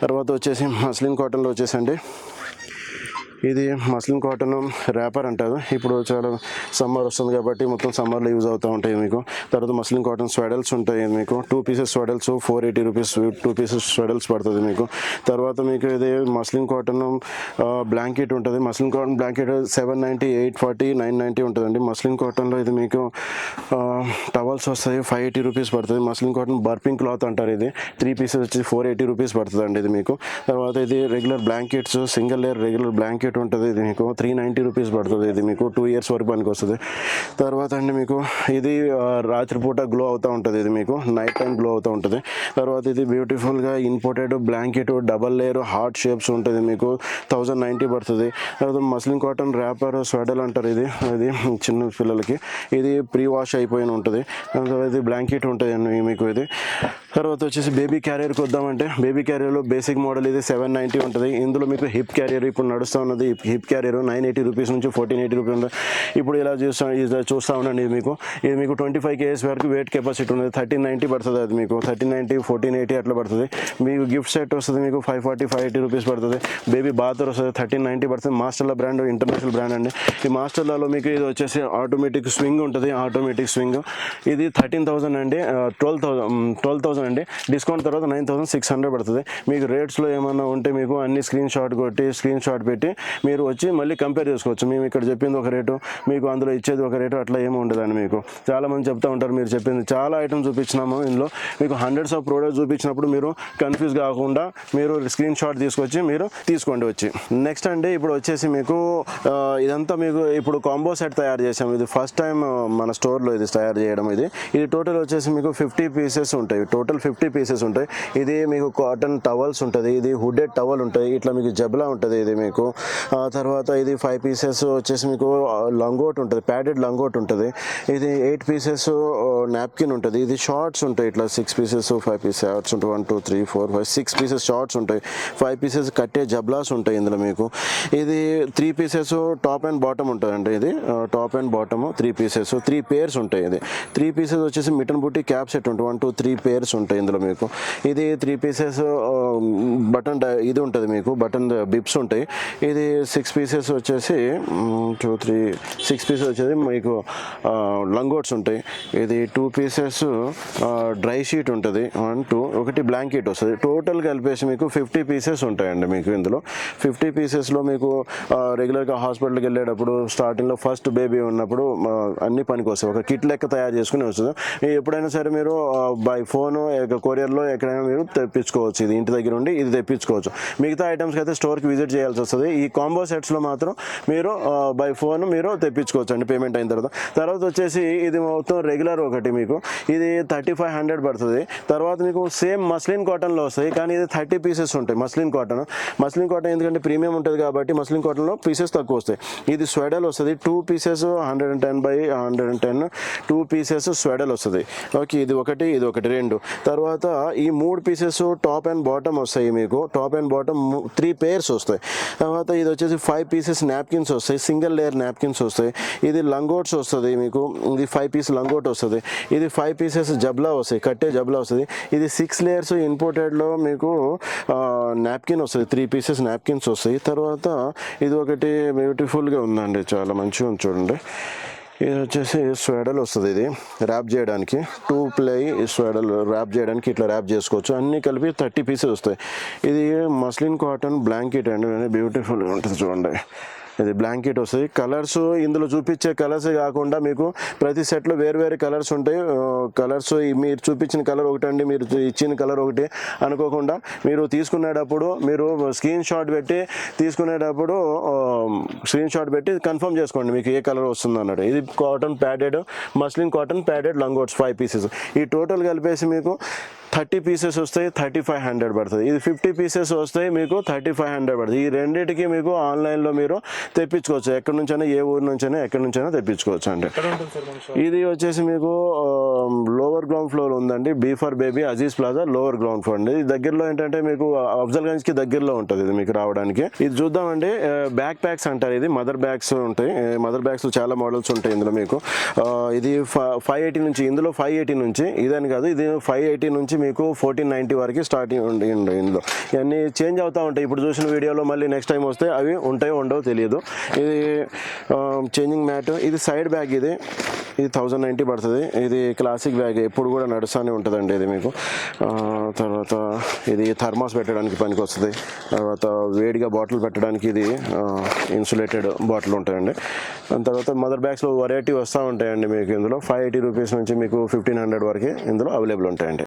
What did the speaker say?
తర్వాత వచ్చేసి మస్లిన్ కాటన్లో వచ్చేసండి ఇది మస్లిన్ కాటన్ ర్యాపర్ అంటారు. ఇప్పుడు చాలా సమ్మర్ వస్తుంది కాబట్టి మొత్తం సమ్మర్లో యూజ్ అవుతూ ఉంటాయి మీకు. తర్వాత మస్లిన్ కాటన్ స్వెడల్స్ ఉంటాయి మీకు. 2 పీసెస్ స్వెడల్స్ 480 రూపీస్ 2 పీసెస్ స్వెడల్స్ పడుతుంది మీకు. తర్వాత మీకు ఇది మస్లిన్ కాటన్ బ్లాంకెట్ ఉంటుంది. మస్లిన్ కాటన్ బ్లాంకెట్ 790, 840, 990 ఉంటుందండి. మస్లిన్ కాటన్లో ఇది మీకు టవల్స్ వస్తాయి 580 రూపీస్ పడుతుంది. మస్లిన్ కాటన్ బర్పింగ్ క్లాత్ అంటారు. ఇది 3 పీసెస్ వచ్చి 480 రూపీస్ పడుతుంది అండి ఇది మీకు. తర్వాత ఇది regular blankets single layer regular blanket ఉంటుంది. ఇది మీకు 390 రూపీస్ పడుతుంది. ఇది మీకు 2 ఇయర్స్ వరకు పనికి వస్తుంది. తర్వాత అండి మీకు ఇది రాత్రిపూట గ్లో అవుతూ ఉంటుంది. ఇది మీకు నైట్ టైం గ్లో అవుతూ ఉంటుంది. తర్వాత ఇది బ్యూటిఫుల్గా imported blanket double layer heart shapes ఉంటుంది మీకు 1090 పడుతుంది. తర్వాత మస్లిన్ కాటన్ ర్యాపర్ స్వెడల్ అంటారు. ఇది చిన్న పిల్లలకి ఇది ప్రీ వాష్ అయిపోయిన ఉంటుంది. ఇది బ్లాంకెట్ ఉంటుంది మీకు. ఇది తర్వాత వచ్చేసి బేబీ క్యారియర్కి వద్దామంటే బేబీ క్యారియర్లో బేసిక్ మోడల్ ఇది 790 ఉంటుంది. ఇందులో మీకు హిప్ క్యారియర్ ఇప్పుడు నడుస్తూ ఉన్నది. హిప్ క్యారియర్ 980 రూపీస్ నుంచి 1480 రూపీస్ ఉంటుంది. ఇప్పుడు ఇలా చూస్తూ ఉండండి. ఇది మీకు 25 kgs వరకు వెయిట్ కెపాసిటీ ఉంది. 1390 పడుతుంది. అది మీకు 1390, 1480 అట్లా పడుతుంది. మీకు గిఫ్ట్ సెట్ వస్తుంది మీకు 540, 580 రూపీస్ పడుతుంది. బేబీ బాతర్ వస్తుంది 1390 పడుతుంది. మాస్టర్ల బ్రాండ్ ఇంటర్నేషనల్ బ్రాండ్ అండి. ఈ మాస్టర్లలో మీకు ఇది వచ్చేసి ఆటోమేటిక్ స్వింగ్ ఉంటుంది. ఆటోమేటిక్ స్వింగ్ ఇది 13,000 అండి. 12,000 అండి. డిస్కౌంట్ తర్వాత 9,600 పడుతుంది. మీకు రేట్స్లో ఏమన్నా ఉంటే మీకు అన్ని స్క్రీన్ షాట్ పెట్టి మీరు వచ్చి మళ్ళీ కంపేర్ చేసుకోవచ్చు. మేము ఇక్కడ చెప్పింది ఒక రేటు, మీకు అందులో ఇచ్చేది ఒక రేటు, అట్లా ఏమి ఉండదండి. మీకు చాలామంది చెప్తూ ఉంటారు మీరు చెప్పింది చాలా ఐటమ్స్ చూపించినాము. ఇందులో మీకు హండ్రెడ్స్ ఆఫ్ ప్రోడక్ట్స్ చూపించినప్పుడు మీరు కన్ఫ్యూజ్ కాకుండా మీరు స్క్రీన్ షాట్ తీసుకొచ్చి మీరు తీసుకోండి వచ్చి. నెక్స్ట్ అండి ఇప్పుడు వచ్చేసి మీకు ఇదంతా మీకు ఇప్పుడు కాంబో సెట్ తయారు చేసాము. ఇది ఫస్ట్ టైం మన స్టోర్లో ఇది తయారు చేయడం. ఇది టోటల్ వచ్చేసి మీకు 50 పీసెస్ ఉంటాయి. టోటల్ 50 పీసెస్ ఉంటాయి. ఇది మీకు కాటన్ టవల్స్ ఉంటుంది. ఇది హుడెడ్ టవల్ ఉంటుంది. ఇట్లా మీకు జబ్లా ఉంటుంది. ఇది మీకు తర్వాత ఇది 5 పీసెస్ వచ్చేసి మీకు లంగోట్ ఉంటుంది. ప్యాడెడ్ లంగోట్ ఉంటుంది. ఇది 8 పీసెస్ నాప్కిన్ ఉంటుంది. ఇది షార్ట్స్ ఉంటాయి. ఇట్లా 6 పీసెస్ 5 పీసెస్ షార్ట్స్ ఉంటాయి. 1 2 3 4 5 6 పీసెస్ షార్ట్స్ ఉంటాయి. 5 పీసెస్ కట్టే జబ్లాస్ ఉంటాయి ఇందులో మీకు. ఇది 3 పీసెస్ టాప్ అండ్ బాటమ్ ఉంటుందండి. ఇది top and bottom 3 pieces 3 pairs ఉంటాయి. ఇది 3 పీసెస్ వచ్చేసి మిటన్ బుట్టి క్యాప్ సెట్ ఉంటుంది. 1 2 3 పేర్స్ ఉంటాయి ఇందులో మీకు. ఇది 3 పీసెస్ బటన్ ఇది ఉంటుంది మీకు. బటన్ బిప్స్ ఉంటాయి. ఇది 6 పీసెస్ వచ్చేసి 2 3 6 పీసెస్ వచ్చేసి మీకు లంగోట్స్ ఉంటాయి. ఇది 2 పీసెస్ డ్రై షీట్ ఉంటుంది. 1 2 ఒకటి బ్లాంకెట్ వస్తుంది. టోటల్ కలిపేసి మీకు 50 పీసెస్ ఉంటాయండి మీకు. ఇందులో 50 పీసెస్లో మీకు రెగ్యులర్గా హాస్పిటల్కి వెళ్ళేటప్పుడు స్టార్టింగ్లో ఫస్ట్ బేబీ ఉన్నప్పుడు అన్ని పనికి వస్తాయి. ఒక కిట్ లెక్క తయారు చేసుకుని వస్తుంది. ఎప్పుడైనా సరే మీరు బై ఫోన్ కొరియర్లో ఎక్కడైనా మీరు తెప్పించుకోవచ్చు. ఇది ఇంటి దగ్గర ఉండి ఇది తెప్పించుకోవచ్చు. మిగతా ఐటమ్స్కి అయితే స్టోర్కి విజిట్ చేయాల్సి వస్తుంది. ఈ కాంబో సెట్స్లో మాత్రం మీరు బై ఫోన్ మీరు తెప్పించుకోవచ్చు అండి పేమెంట్ అయిన తర్వాత వచ్చేసి ఇది మొత్తం రెగ్యులర్ ఒకటి మీకు ఇది 3500 పడుతుంది. తర్వాత మీకు సేమ్ మస్లిన్ కాటన్లో వస్తాయి కానీ ఇది 30 పీసెస్ ఉంటాయి. మస్లిన్ కాటన్ ఎందుకంటే ప్రీమియం ఉంటుంది కాబట్టి మస్లిన్ కాటన్లో పీసెస్ తక్కువ వస్తాయి. ఇది స్వెడల్ వస్తుంది. 2 పీసెస్ 110 by 110 2 పీసెస్ స్వెడల్ వస్తుంది. ఓకే ఇది ఒకటి 2. తర్వాత ఈ 3 పీసెస్ టాప్ అండ్ బాటమ్ వస్తాయి మీకు. టాప్ అండ్ బాటమ్ 3 పేర్స్ వస్తాయి. తర్వాత ఇది వచ్చేసి 5 పీసెస్ నాప్కిన్స్ వస్తాయి. సింగిల్ లేయర్ నాప్కిన్స్ వస్తాయి. ఇది లంగోట్స్ వస్తుంది మీకు. ఇది 5 పీస్ లంగోట్ వస్తుంది. ఇది 5 పీసెస్ జబ్లా వస్తాయి. కట్టే జబ్లా వస్తుంది. ఇది 6 లేయర్స్ ఇంపోర్టెడ్లో మీకు నాప్కిన్ వస్తుంది. 3 పీసెస్ నాప్కిన్స్ వస్తాయి. తర్వాత ఇది ఒకటి బ్యూటిఫుల్గా ఉందండి. చాలా మంచిగా ఉంది చూడండి. ఇది వచ్చేసి స్వెడల్ వస్తుంది. ఇది ర్యాప్ చేయడానికి 2 ప్లై స్వెడల్ ర్యాప్ చేయడానికి ఇట్లా ర్యాప్ చేసుకోవచ్చు. అన్నీ కలిపి 30 పీసెస్ వస్తాయి. ఇది మస్లిన్ కాటన్ బ్లాంకెట్ అండి. బ్యూటిఫుల్గా ఉంటుంది చూడండి. ఇది బ్లాంకెట్ వస్తుంది. కలర్స్ ఇందులో చూపించే కలర్స్ కాకుండా మీకు ప్రతి సెట్లో వేరు కలర్స్ ఉంటాయి. కలర్స్ మీరు చూపించిన కలర్ ఒకటండి, మీరు ఇచ్చిన కలర్ ఒకటి అనుకోకుండా మీరు తీసుకునేటప్పుడు మీరు స్క్రీన్ షాట్ పెట్టి కన్ఫర్మ్ చేసుకోండి మీకు ఏ కలర్ వస్తుంది అన్నట్టు. ఇది cotton padded muslin cotton padded langots 5 pieces. ఈ టోటల్ కలిపేసి మీకు 30 పీసెస్ వస్తాయి. 3500 పడుతుంది. ఇది 50 పీసెస్ వస్తాయి మీకు 3500 పడుతుంది. ఈ రెండింటికి మీకు ఆన్లైన్లో మీరు తెప్పించుకోవచ్చు. ఎక్కడి నుంచైనా ఏ ఊరి నుంచైనా ఎక్కడి నుంచైనా తెప్పించుకోవచ్చు అండి. ఇది వచ్చేసి మీకు లోవర్ గ్రౌండ్ ఫ్లోర్ ఉందండి. B for baby Aziz plaza lower ground floor అండి. ఇది దగ్గరలో ఏంటంటే మీకు అఫ్జల్గంజ్కి దగ్గరలో ఉంటుంది. ఇది మీకు రావడానికి. ఇది చూద్దామండి. బ్యాక్ ప్యాక్స్ అంటారు. ఇది మదర్ బ్యాగ్స్ ఉంటాయి. మదర్ బ్యాగ్స్ చాలా మోడల్స్ ఉంటాయి ఇందులో మీకు. ఇది 580 నుంచి ఇందులో 580 నుంచి ఇదని కాదు. ఇది 580 నుంచి మీకు 1490 వరకు స్టార్టింగ్ ఉంది ఇందులో. ఇవన్నీ చేంజ్ అవుతూ ఉంటాయి. ఇప్పుడు చూసిన వీడియోలో మళ్ళీ నెక్స్ట్ టైం వస్తే అవి ఉంటాయో ఉండవో తెలియదు. ఇది చేంజింగ్ మ్యాట్, ఇది సైడ్ బ్యాగ్, ఇది 1090 పడుతుంది. ఇది క్లాసిక్ బ్యాగ్, ఎప్పుడు కూడా నడుస్తూనే ఉంటుందండి ఇది మీకు. తర్వాత ఇది థర్మాస్ పెట్టడానికి పనికి వస్తుంది. తర్వాత వేడిగా బాటిల్ పెట్టడానికి ఇది ఇన్సులేటెడ్ బాటిల్ ఉంటాయండి. దాని తర్వాత మదర్ బ్యాగ్స్లో వెరైటీ వస్తూ ఉంటాయండి మీకు. ఇందులో 580 రూపీస్ నుంచి మీకు 1500 వరకు ఇందులో అవైలబుల్ ఉంటాయండి.